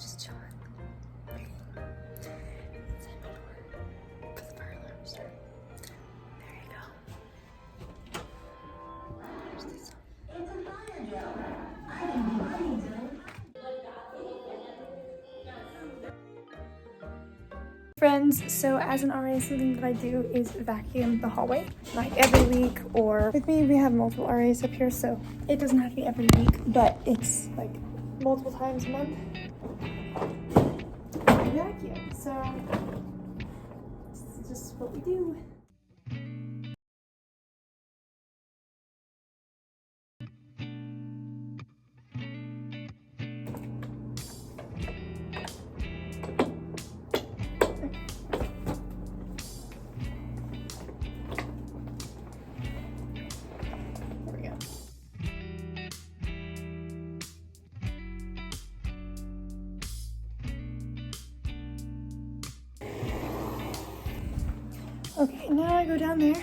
just chilling, waiting. Inside my door, but the fire alarm started. There you go. There's this one. It's a fire drill. I didn't do anything. Friends, so as an RA, something that I do is vacuum the hallway, like every week, or with me, we have multiple RAs up here, so it doesn't have to be every week, but it's like multiple times a month. We vacuum, so this is just what we do. Okay, now I go down there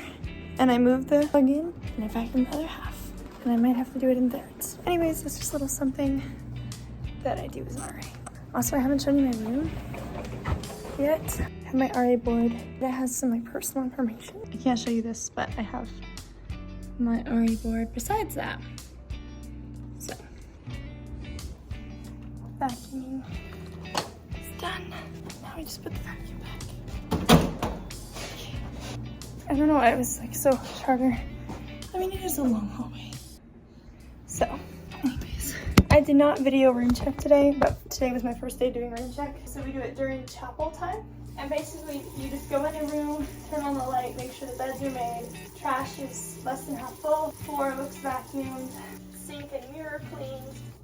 and I move the plug in and I vacuum the other half. And I might have to do it in thirds. Anyways, that's just a little something that I do as an RA. Also, I haven't shown you my room yet. I have my RA board that has some of my personal information. I can't show you this, but I have my RA board besides that. So, vacuuming is done. Now I just put the vacuum back. I don't know why it was like so much harder. I mean, it is a long hallway. So, anyways, I did not video room check today, but today was my first day doing room check. So we do it during chapel time. And basically, you just go in a room, turn on the light, make sure the beds are made, trash is less than half full, floor looks vacuumed, sink and mirror cleaned,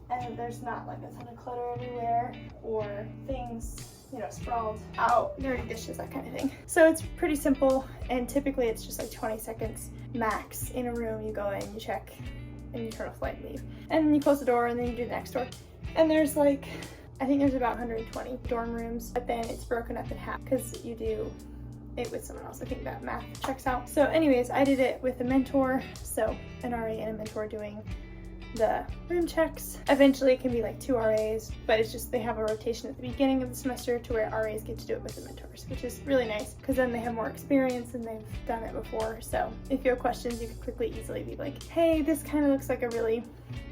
and there's not like a ton of clutter everywhere or things, you know, sprawled out, dirty dishes, that kind of thing. So it's pretty simple, and typically it's just like 20 seconds max in a room. You go in, you check, and you turn off the light and leave. And then you close the door, and then you do the next door. And there's like, I think there's about 120 dorm rooms, but then it's broken up in half because you do it with someone else. I think that math checks out. So anyways, I did it with a mentor, so an RA and a mentor doing the room checks. Eventually it can be like 2 RAs, but it's just they have a rotation at the beginning of the semester to where RAs get to do it with the mentors, which is really nice because then they have more experience and they've done it before. So if you have questions, you can quickly, easily be like, hey, this kind of looks like a really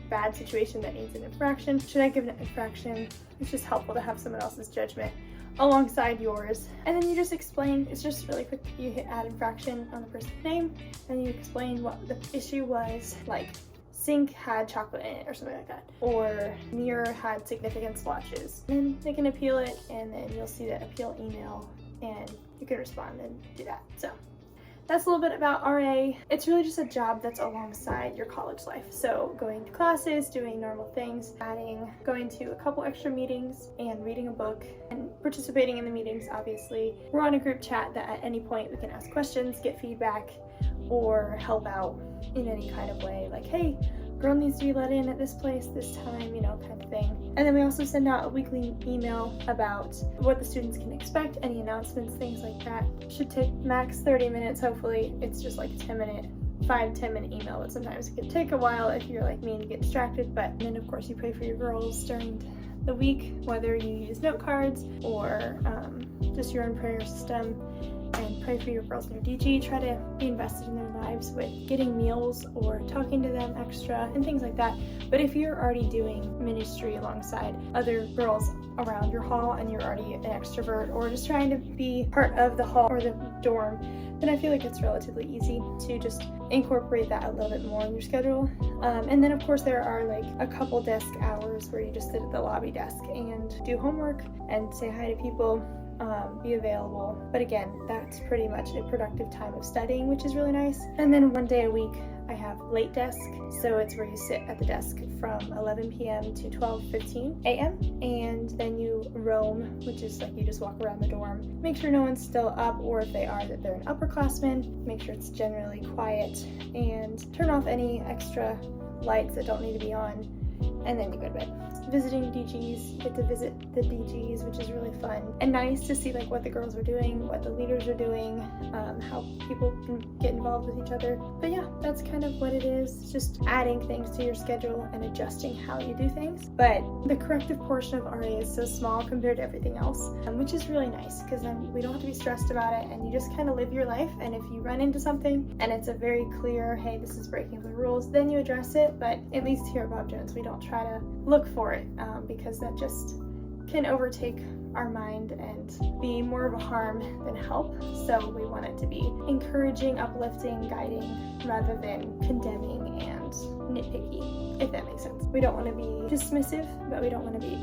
bad situation that needs an infraction. Should I give an infraction? It's just helpful to have someone else's judgment alongside yours. And then you just explain, it's just really quick. You hit add infraction on the person's name and you explain what the issue was, like sink had chocolate in it or something like that, or mirror had significant splotches. Then they can appeal it, and then you'll see the appeal email and you can respond and do that. So that's a little bit about RA. It's really just a job that's alongside your college life. So going to classes, doing normal things, going to a couple extra meetings and reading a book and participating in the meetings, obviously. We're on a group chat that at any point we can ask questions, get feedback, or help out in any kind of way, like, hey, girl needs to be let in at this place this time, you know, kind of thing. And then we also send out a weekly email about what the students can expect, any announcements, things like that. Should take max 30 minutes, hopefully. It's just like a 5-10 minute email, but sometimes it can take a while if you're like me and you get distracted. But then of course you pray for your girls during the week, whether you use note cards or just your own prayer system, and pray for your girls in your DG. Try to be invested in their lives with getting meals or talking to them extra and things like that. But if you're already doing ministry alongside other girls around your hall and you're already an extrovert or just trying to be part of the hall or the dorm, then I feel like it's relatively easy to just incorporate that a little bit more in your schedule. And then of course there are like a couple desk hours where you just sit at the lobby desk and do homework and say hi to people, be available. But again, that's pretty much a productive time of studying, which is really nice. And then one day a week I have late desk, so it's where you sit at the desk from 11 p.m. to 12:15 a.m. and then you roam, which is like you just walk around the dorm, make sure no one's still up, or if they are, that they're an upperclassman, make sure it's generally quiet, and turn off any extra lights that don't need to be on, and then you go to bed. visiting DGs, get to visit the DGs, which is really fun and nice to see like what the girls are doing, what the leaders are doing, how people can get involved with each other. But yeah, that's kind of what it is, just adding things to your schedule and adjusting how you do things. But the corrective portion of RA is so small compared to everything else, which is really nice because then we don't have to be stressed about it and you just kind of live your life. And if you run into something and it's a very clear, hey, this is breaking the rules, then you address it. But at least here at Bob Jones, we don't try to look for it because that just can overtake our mind and be more of a harm than help. So we want it to be encouraging, uplifting, guiding, rather than condemning and nitpicky, if that makes sense. We don't want to be dismissive, but we don't want to be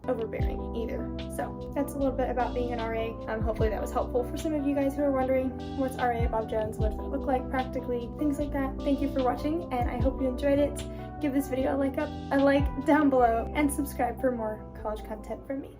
overbearing either. So that's a little bit about being an RA. Hopefully that was helpful for some of you guys who are wondering what's RA at Bob Jones, what does it look like practically, things like that. Thank you for watching, and I hope you enjoyed it. Give this video a like down below, and subscribe for more college content from me.